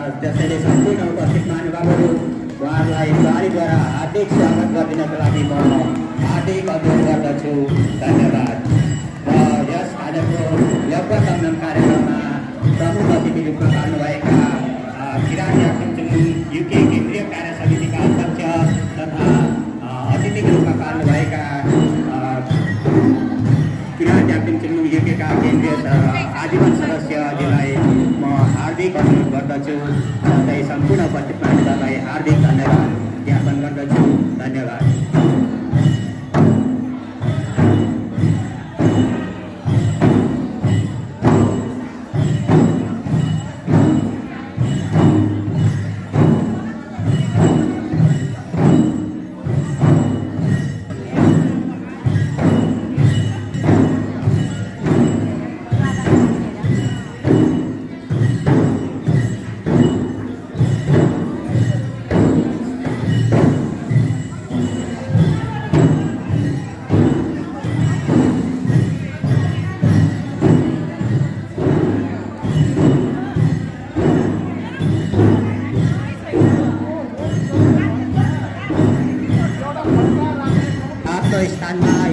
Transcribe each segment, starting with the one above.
त्यसैले सम्पूर्ण उपस्थित महानुभावहरू उहाँहरूलाई प्रहरीद्वारा हार्दिक स्वागत गरिदिनको लागि म हार्दिक अनुरोध गर्दछु। धन्यवाद। र यस आजको यज्ञ सम्मान कार्यक्रममा प्रमुख अतिथि रूपमा पाल्नुभएका किरात याक्थुङ चुम्लुङ युके केन्द्रीय कार्य समितिका अध्यक्ष तथा अतिथिको रूपमा पाल्नुभएका किरात याक्थुङ चुम्लुङ युकेका केन्द्रीय आजीवन सदस्यजीलाई म हार्दिक अनुरोध गर्दछु। साथै सम्पूर्ण उपस्थित मानिसहरूलाई हार्दिक धन्यवाद ज्ञापन गर्दछु। धन्यवाद।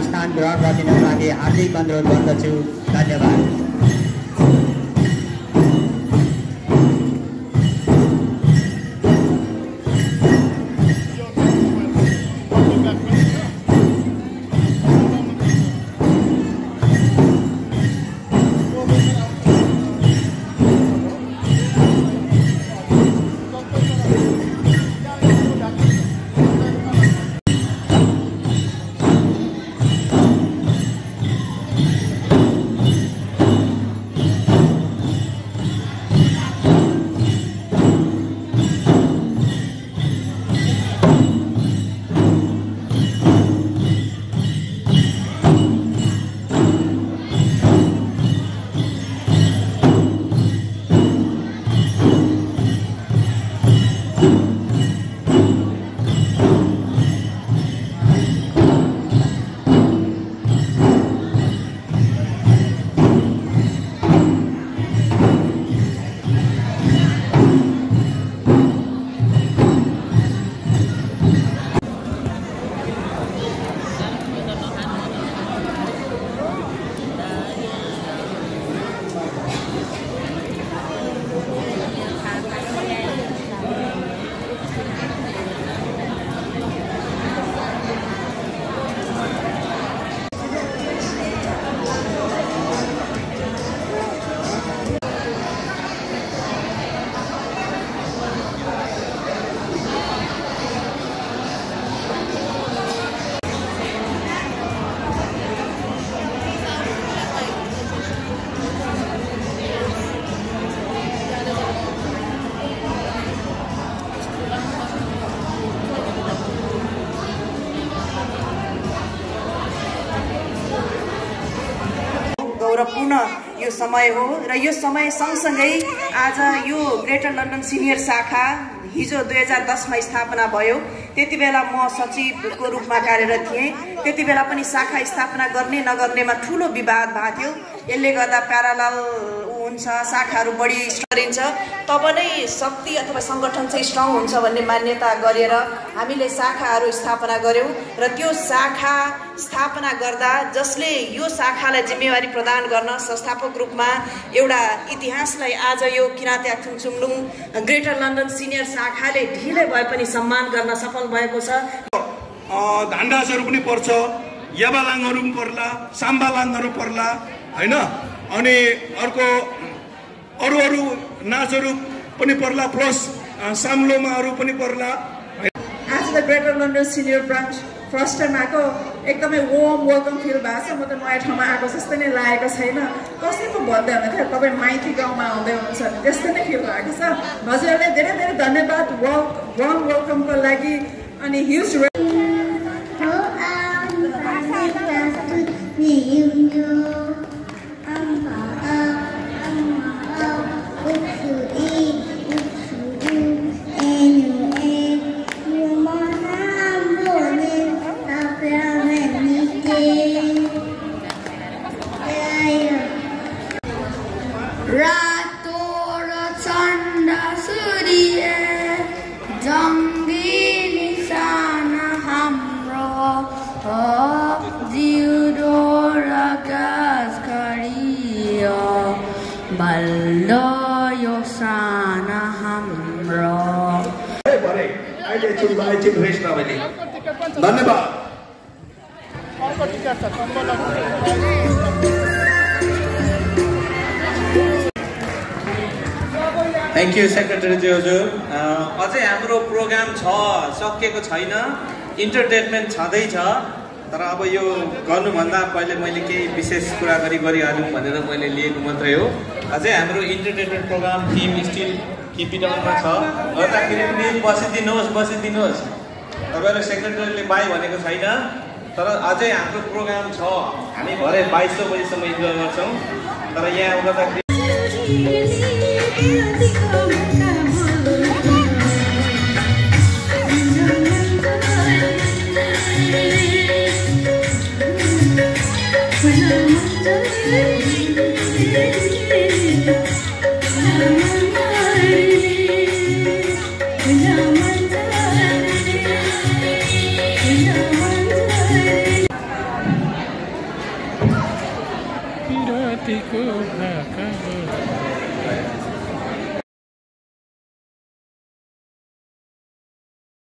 स्थान ग्रहण गरिदिनको लागि हार्दिक अनुरोध गर्दछु। धन्यवाद। गौरवपूर्ण यो समय हो र यो समय सँगसँगै आज यो ग्रेटर लन्डन सिनियर शाखा हिजो 2010 मा स्थापना भयो। त्यति बेला म सचिवको रूपमा कार्यरत थिएँ। त्यति बेला पनि शाखा स्थापना गर्ने नगर्नेमा ठूलो विवाद भएको थियो। यसले गर्दा प्यारालल हुन्छ, शाखाहरू बढी गरिन्छ, तब नै शक्ति अथवा संगठन चाहिँ स्ट्रङ हुन्छ भन्ने मान्यता गरेर हामीले शाखाहरू स्थापना गर्यौं र त्यो शाखा स्थापना गर्दा जसले यो शाखालाई जिम्मेवारी प्रदान गर्न संस्थापक रूपमा एउटा इतिहासलाई आज यो Kirat Yakthung Chumlung greater London senior शाखाले ढिलै भए पनि सम्मान गर्न सफल भएको छ। धान्डासहरू पनि पर्छ, याबालाङहरू पनि पर्ला, साम्बालाङहरू पर्ला हैन, अनि अर्को अरू नाचहरू पनि पर्ला, प्लस साम्लोमाहरू पनि पर्ला। आज the greater London senior branch first time आएको, एकदमै वार्म वेलकम फिल भएको छ। म त नयाँ ठाउँमा आएको जस्तै नै लागेको छैन। कसै पो भन्दै हुनुहुन्थ्यो तपाईँ माइती गाउँमा आउँदै हुनुहुन्छ, त्यस्तै नै फिल भएको छ। हजुरहरूले धेरै धेरै धन्यवाद वार्म वेलकमको लागि। अनि ह्युज Rato Rachanda Suri साना हाम्रो अहिले एकछिन भेस्ट नभए धन्यवाद। थ्याङ्क यू सेक्रेटरी हजुर। अझै हाम्रो प्रोग्राम सकिएको छैन, इन्टरटेनमेन्ट छँदैछ, तर अब यो गर्नुभन्दा पहिले मैले केही विशेष कुरा गरिहालौँ भनेर मैले लिएको मात्रै हो। अझै हाम्रो इन्टरटेनमेन्ट प्रोग्राम टिम स्टिल किपिडाउनमा छ, गर्दाखेरि पनि बसिदिनुहोस्। तपाईँहरू सेक्रेटरीले बाई भनेको छैन, तर अझै हाम्रो प्रोग्राम छ। हामी भरे 2200 बजीसम्म इन्जोय गर्छौँ, तर यहाँ गर्दाखेरि